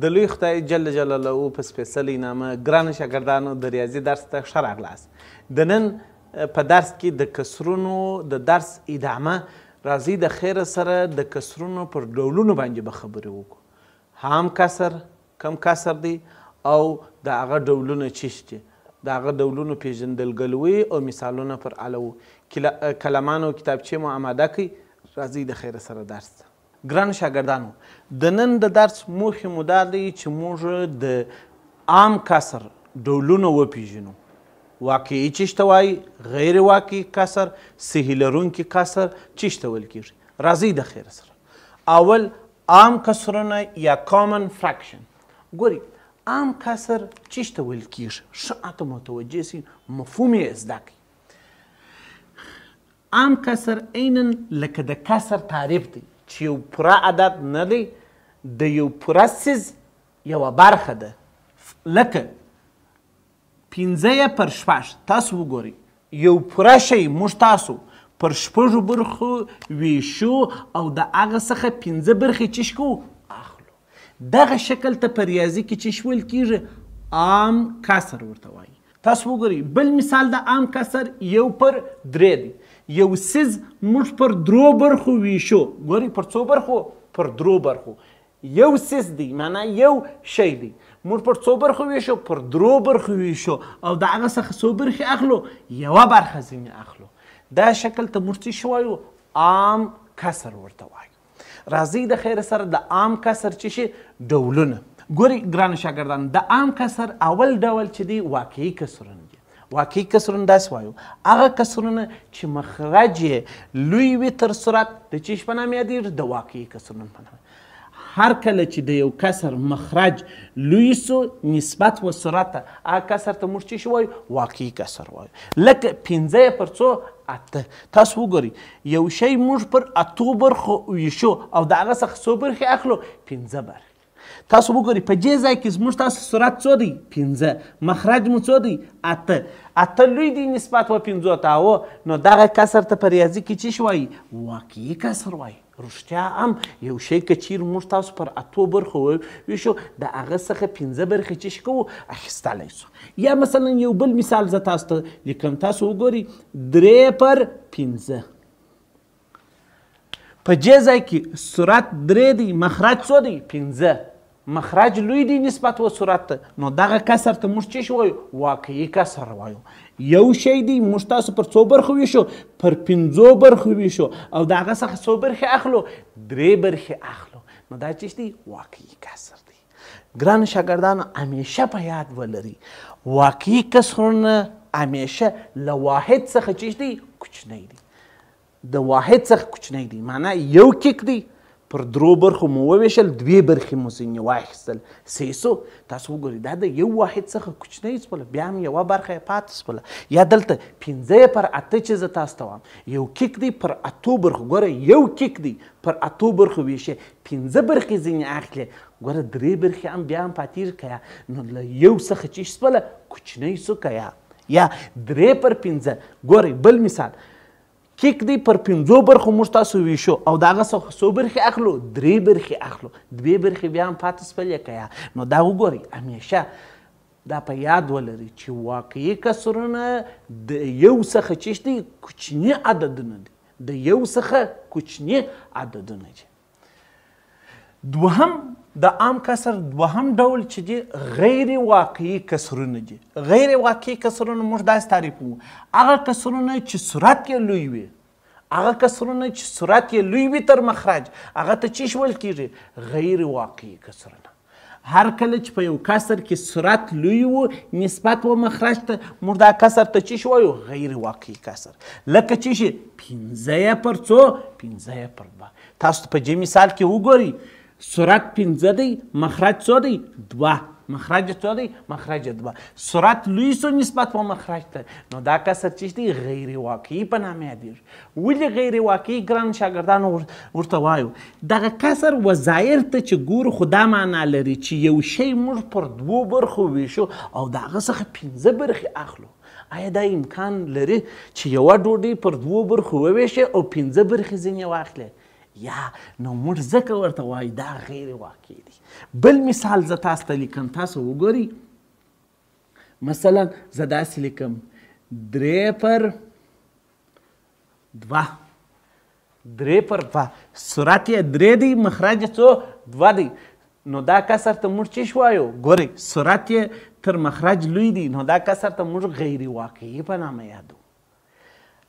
د لوی خدای جل جلاله په سپېڅلي نامه ګرانو شاګردانو د ریاضي درس ته ښه راغلاست. د نن په درس کې د کسرونو د درس ادامه راځي د خیره سره د کسرونو پر ډولونو باندې به خبرې وکړو. عام کسر، کم کسر دی او د هغه ډولونه چیشت دي، د هغه ډولونو پیژندګلوي او مثالونه پر الو. کلمانو کتابچې مو آماده کړئ، راځئ د خیره سره درس ته. ګرانو شاګردانو د نن د درس موخې مو دا دی چې موږ د عام کسر ډولونه وپیژنو. واقعي چیش ته وایي، غیر واقعي کسر، صحیح لرونکي کسر چیش ته ویل کیږي. راځئ د خیره سره. اول عام کسرونه یا کامن فراکشن. ګورئ عام کسر چیش ته ویل کیږي، ښه اته متوجه سئ، مفهوم یې زده کړئ. عام کسر عینا لکه د کسر تعریف دی چې یو پوره عدد نه دی، د یو پوره څیز یوه برخه ده. لکه 15 پر 6. تاسو وګورئ یو پوره شی موږ تاسو پر 6 برخو ویشو او د هغه څخه 15 برخې چیش کوو اخلو. دغه شکل ته په ریاضي کې چیش ویل کیږي، عام کسر ورته وایي. تاسو وګورئ بل مثال د عام کسر 1 پر 3 دی. یو څیز موږ پر 3 برخو ویشو. ګورئ پر څو برخو؟ پر 3 برخو. یو څیز دی معنا یو شی دی، موږ پر څو برخو ویشو؟ پر 3 برخو ویشو او د هغه څخه څو برخې اخلو؟ یوه برخه ځینې اخلو. دا شکل ته موږ څه وایو؟ عام کسر ورته وایو. راځئ د خیره سره د عام کسر څه شي ډولونه. ګورئ ګرانو شاګردانو د عام کسر اول ډول چې دی واقعي کسرونه دي. واقعي کسرونه داسې وایو، هغه کسرونه چې مخرج یې لوی وي تر صورت د چیش په نامه یادېږي؟ د واقعي کسرونو په نامه. هر کله چې د یو کسر مخرج لوی سو نسبت و صورت هغه کسر ته موږ چی وایو؟ واقعي کسر وایو. لکه 15 پر څو 8. تاسو وګورئ یو شی موږ پر 8 برخو ویشو او د هغه څخه څو برخې اخلو؟ 15 برخې. تاسو وګورئ په دې ځای کې زموږ تاسو صورت څو دی؟ 15. مخرج مو څو دی؟ 8. 8 لوی دی نسبت و 15 ته، نو دغه کسر ته په ریاضي کې چی وایي؟ واقعي کسر وایي. رښتیا هم یو شی که چیرې موږ تاسو پر 8 برخو ویشو د هغه څخه 15 برخې چی کوو اخیستلی سو. یا مثلا یو بل مثال زه تاسو ته لیکم. تاسو وګورئ 3 پر 15. په دې ځای کې صورت 3 دی، مخرج څو دی؟ 15. مخرج لوی دی نسبت و صورت ته، نو دغه کسر ته موږ چی وایو؟ واقعي کسر وایو. یو شی دی موږ تاسو پر څو برخو ویشو؟ پر 15 برخو ویشو او د هغه څخه څو برخې اخلو؟ 3 برخې اخلو. نو دا چیش دی؟ واقعي کسر دی. ګرانو شاګردانو همیشه په یاد ولرئ واقعي کسرونه همیشه له واحد څخه چیش دی؟ کوچنی دی. د واحد څخه کوچنی دی، معنا یو کیک دی پر 3 برخو مو وویشل، 2 برخې مو ځینې واخیستل، سیسو. تاسو وګورئ دا د یو واحد څخه کوچنی شوله، بیا هم یوه برخه یې پاتې شوله. یا دلته 15 پر 8 چې زه تاسو ته وایم، یو کیک دی پر 8 برخو. ګوره یو کیک دی پر 8 برخو ویشې، 15 برخې ځینې اخلي، ګوره 3 برخې هم بیا هم پاتې که نو له یو څخه چې شوله کوچنی سو که یا 3 پر 15. ګورئ بل مثال کیک دی پر 15 برخو موږ تاسو ویشو او د هغه څخه څو برخې اخلو؟ 3 برخې اخلو، 2 برخې بیا هم پاتې شولې که یا. نو دا وګورئ همیشه دا په یاد ولرئ چې واقعي کسرونه د یو څخه چیش دی؟ کوچني عددونه دي، د یو څخه کوچني عددونه دي. دوهم د عام کسر دوهم ډول چې دی غیر واقعي کسرونه دي. غیر واقعي کسرونه موږ داسې تعریف کوو، هغه کسرونه چې صورت یې لوی وي، هغه کسرونه چې صورت یې لوی وي تر مخرج، هغه ته چی ویل کیږي؟ غیر واقعي کسرونه. هر کله چې په یو کسر کې صورت لوی و نسبت و مخرج ته موږ دا کسر ته چی وایو؟ غیر واقعي کسر. لکه چی شي؟ 15 پر څو؟ 15 پر 2. تاسو په دې مثال کې وګورئ صورت 15 دی، مخرج څو دی؟ 2. مخرج څو دی؟ مخرج 2. صورت لوی سو نسبت و مخرج ته، نو دا کسر چی دی؟ غیر واقعي په نامه یادېږي. ولې غیر واقعي ګران شاګردانو ورته وایو؟ دغه کسر وظاهر ته چې ګورو خو دا معنا لري چې یو شی موږ پر 2 برخو ویشو او د هغه څخه 15 برخې اخلو. آیا دا امکان لري چې یوه ډوډۍ پر 2 برخو وویشې او 15 برخې ځینې واخلې؟ یا نو موږ ځکه ورته وایو دا غیر واقعي دی. بل مثال زه تاسو ته لیکم، تاسو وګورئ مثلا زه داسې لیکم 3/2 صورت یې 3 دی، مخرج څو 2 دی. نو دا کسر ته موږ څه وایو؟ ګورئ صورت یې تر مخرج لوی دی، نو دا کسر ته موږ غیر واقعي په نامه یادو.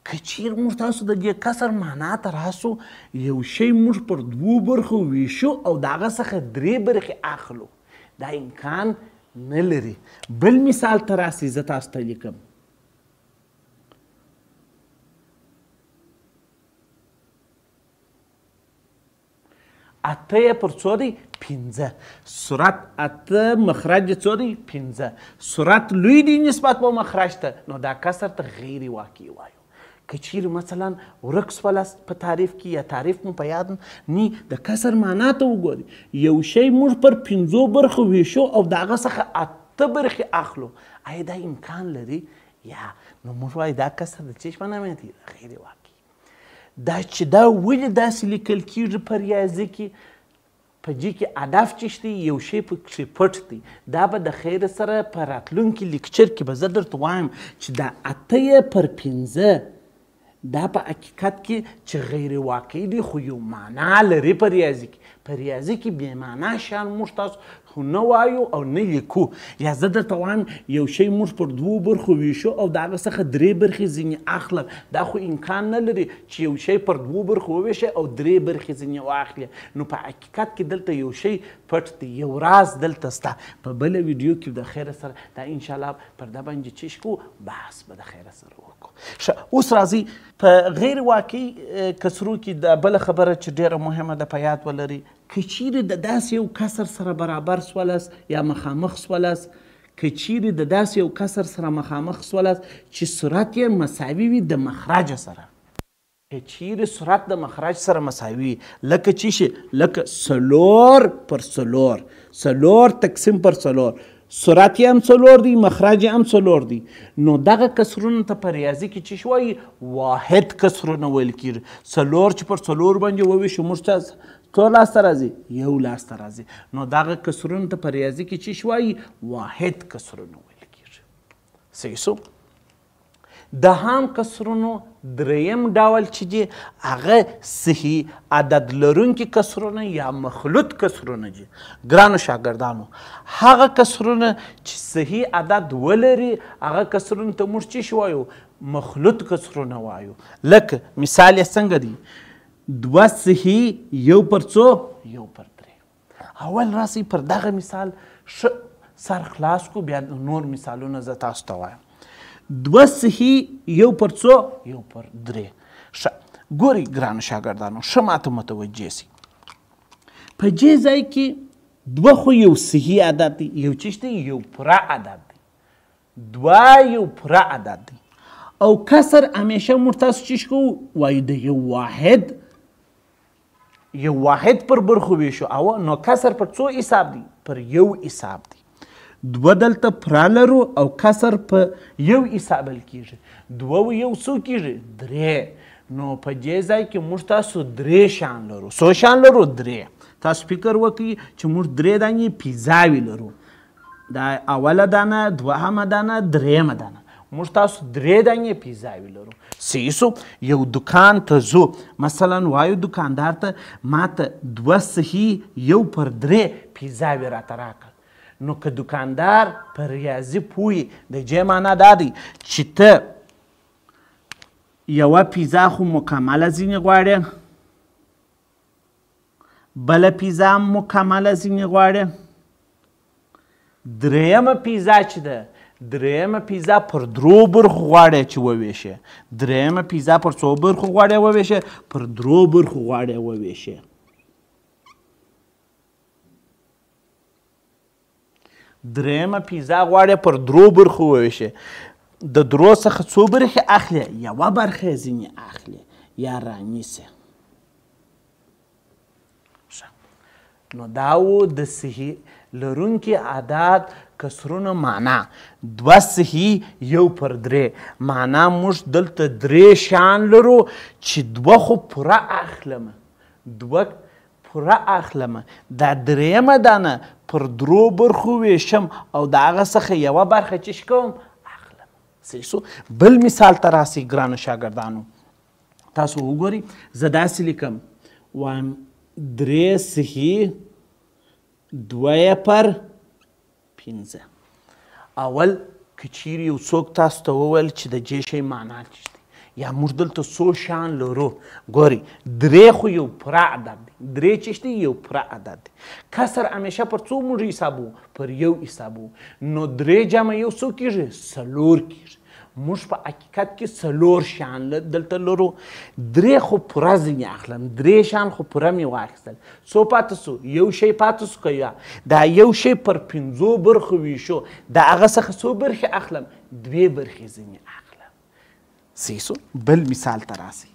که چیر موږ تاسو د دې کسر معنا ته راسو، یو شی موږ پر 2 برخو ویشو او د هغه څخه 3 برخې اخلو، دا امکان نه لري. بل مثال ته راسئ، زه تاسو ته لیکم 8 پر څو دی؟ 5. صورت 8 مخرج څو دی؟ 5. صورت لوی دی نسبت به مخرج ته، نو دا کسر ته غیر واقعي وایو. که چیرې مثلا ورک سولاست په تعریف کې یا تعریف مو په یاد نی، د کسر معنا ته وګورئ. یو شی موږ پر 5 برخو ویشو او د هغه څخه 8 برخې اخلو، آیا دا امکان لري؟ یا نو موږ وایو دا کسر د څه په نامه دی؟ غیر واقعي. دا چې دا ولې داسې لیکل کېږي په ریاضي کې، په جي کې هدف چې شته یو شی پکې پټ دی. دا به د خیر سره په راتلونکي لیکچر کې به زه درته وایم چې دا 8/5 دا په حقیقت کې چې غیر واقعي دی، خو یو معنا لري په ریاضي کې. په ریاضي کې بې معنا شیان موږ تاسو خو نه وایو او نه لیکو. یا زه درته وایم یو شی موږ پر 2 برخو ویشو او د هغه څخه 3 برخې ځینې اخلم، دا خو امکان نه لري چې یو شی پر 2 برخو وویشي او 3 برخې ځینې واخلي. نو په حقیقت کې دلته یو شی پټ دی، یو راز دلته شته. په بله ویډیو کې د خیر سره دا انشاءالله پر ده باندې چې شکو بحث به د خیر سره وکړو. اوس راځئ په غیر واقعي کسرو کې د بله خبره چې ډیره مهمه ده په یاد ولرئ. که چیرې د داسې یو کسر سره برابر سولاست یا مخامخ سولاست، که چیرې د داسې یو کسر سره مخامخ سولاست چې صورت یې مساوي وي د مخرج سره، که چیرې صورت د مخرج سره مساوي لکه چې شي لکه 4/4 تقسیم پر 4، صورت یې هم 4 دی، مخرج یې هم 4 دی، نو دغه کسرونو ته په ریاضي کې چې وایي واحد کسرونه ویل کېږي. 4 چې پر 4 باندې وویشو موږ ته څو لاسته راځي؟ 1 لاسته راځي. نو دغه کسرونو ته په ریاضي کې چې وایي واحد کسرونه ویل کېږي. صحیح شو؟ د هم کسرونو دریم ډول چې دی هغه صحیح عدد لرونکي کسرونه یا مخلوط کسرونه دي. ګرانو شاګردانو، هغه کسرونه چې صحیح عدد ولري هغه کسرونو ته موږ څه وایو؟ مخلوط کسرونه وایو. لکه مثال یې څنګه دی؟ 2 صحیح 1/3. اول راسئ پر دغه مثال ښه سر خلاص کو، بیا نور مثالونه زه تاسو ته وایم. 2 صحیح 1/3. ښه ګورئ ګرانو شاګردانو، ښه ماته متوجه سئ. په دې ځای کې 2 خو یو صحیح عدد دی، یو څه دی؟ یو پوره عدد دی. 2 یو پوره عدد دی او کسر همیشه موږ تاسو څه کوو؟ وایو د یو واحد پر برخو ویشو، او نو کسر پر څو حساب دی؟ پر 1 حساب دی. 2 دلته پوره لرو او کسر په 1 حسابل کېږي. 2 و 1 څو کېږي؟ 3. نو په دې ځای کې موږ تاسو 3 شیان لرو. څو شیان لرو؟ 3. تاسو فکر وکړئ چې موږ 3 دانې پیزاوي لرو. دا اوله دانه، دوهمه دانه، درېیمه دانه. موږ تاسو 3 دانې پیزاوي لرو. صحیح شو؟ یو دکان ته ځو، مثلا وایو دکاندار ته ماته 2 صحیح 1/3 پیزاوي راته راکړه. نو که دکاندار په ریاضي پوهي د دې معنا دا دی چې ته یوه پیزا خو مکمله ځینې غواړې، بله پیزا هم مکمله ځینې غواړې، درېیمه پیزا چې ده درېیمه پیزا پر 3 برخو غواړې چې وویشې، درېیمه پیزا پر څو برخو غواړې وویشې؟ پر 3 برخو غواړې وویشې. درېیمه پیزا غواړې پر 3 برخو وویشې. د 3 څخه څو برخې اخلي؟ 1 برخه ځینې اخلي یا رانیسي. نو دا و د صحیح لرونکي عدد کسرونو معنا. 2 صحیح 1/3 معنا موږ دلته 3 شیان لرو چې 2 خو پوره اخلم، دوه پوره اخلمه دا درېیمه دانه پر درو برخو ویشم او د هغه څخه یوه برخه چې کوم اخلم. صحیح سو. بل مثال ته راسئ ګرانو شاګردانو، تاسو وګورئ زه داسې لیکم وایم 3 2 پر 5. اول که چیرې یو څوک تاسو ته وویل چې د دې شی معنا څه دی یا موږ دلته څو شیان لرو، ګورئ 3 خو یو پوره عدد دی، 3 چې دی یو پوره عدد دی. کسر همیشه پر څو موږ حسابو؟ پر یو حسابو. نو 3 جمع یو څو کیږي؟ 4 کیږي. موږ په حقیقت کې 4 شیان دلته لرو. 3 خو پوره ځینې اخلم، 3 شیان خو پوره مې واخیستل. څو پاتې سو؟ یو شی پاتې سو که یا دا یو شی پر 5 برخو ویشو، د هغه څخه څو برخې اخلم؟ 2 برخې ځینې اخلم. صحیح سو. بل مثال ته راسئ.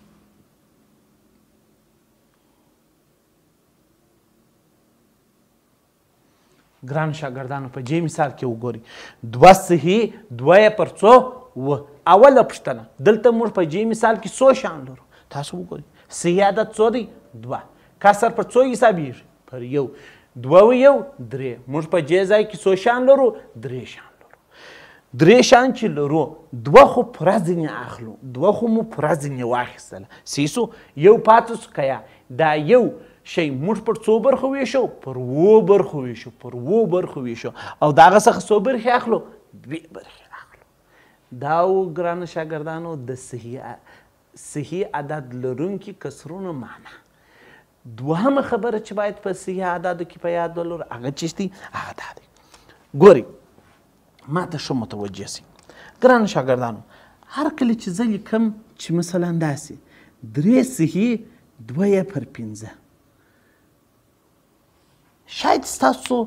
ګرانو شاګردانو په دې مثال کې وګورئ 2 صحیح 2 پر څو؟ 7. اوله پوښتنه دلته موږ په دې مثال کې څو شیان لرو؟ تاسو وګورئ صحیح عدد څو دی؟ 2. کسر پر څو حسابیږي؟ پر 1. 2 و 1 3. موږ په دې ځای کې څو شیان لرو؟ 3 شیان لرو. 3 شیان چې لرو 2 خو پوره ځینې اخلو، 2 خو مو پوره ځینې واخیستله. صحیح سو. یو پاتې سو که یا دا یو شی موږ پر څو برخو ویشو؟ پر 7 برخو ویشو، پر 7 برخو ویشو او د هغه څخه څو برخې اخلو؟ 2 برخې اخلو. دا و ګرانو شاګردانو د صحیح عدد لرونکي کسرونو معنا. دوهمه خبره چې باید په صحیح عددو کې په یاد ولرو هغه چې دی هغه دا دی. ګورئ ما ته ښه متوجه سئ ګرانو شاګردانو، هر کله چې زه لیکم چې مثلا داسې 3 صحیح 2 پر 5، شاید ستاسو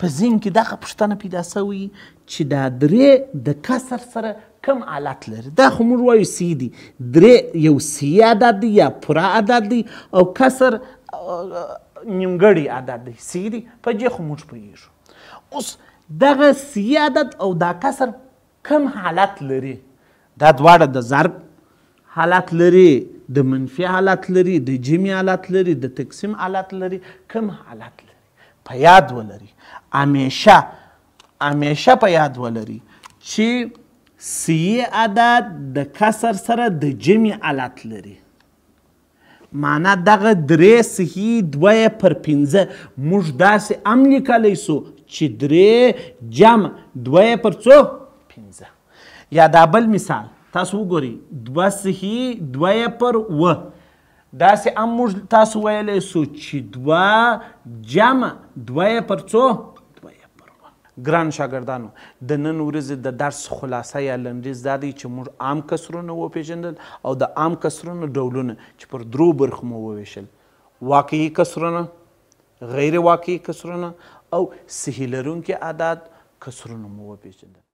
په ذهن کې دغه پوښتنه پیدا سوی چې دا 3 د کسر سره کم حالت لري؟ دا خو موږ وایو سی دی. 3 یو سی عدد دی یا پوره عدد دی او کسر نیمګړی عدد دی، سی دی. په دې خو موږ پوهیږو. اوس دغه سی عدد او دا کسر کم حالت لري؟ دا دواړه د ضرب حالت لري، د منفي حالت لري، د جمع حالت لري، د تقسیم حالت لري. کم حالت لري؟ په یاد ولري، همیشه په یاد ولري چې سی عدد د کسر سره د جمع حالت لري. معنا دغه 3 صحیح 2 پر 5 موږ داسې هم لیکلی سو چې 3 جمع 2 پر څو؟ 5. یا دا بل مثال تاسو وګورئ 2 صحیح 2 پر 7 داسې هم موږ تاسو ویلی سو چې 2 جمع 2 پر څو؟ 2 پر 7. ګرانو شاګردانو د نن ورځې د درس خلاصه یا لنډیز دا دی چې موږ عام کسرونه وپېژندل او د عام کسرونو ډولونه چې پر 3 برخو مو وویشل: واقعي کسرونه، غیر واقعي کسرونه او صحیح لرونکي اعداد کسرونه مو وپېژندل.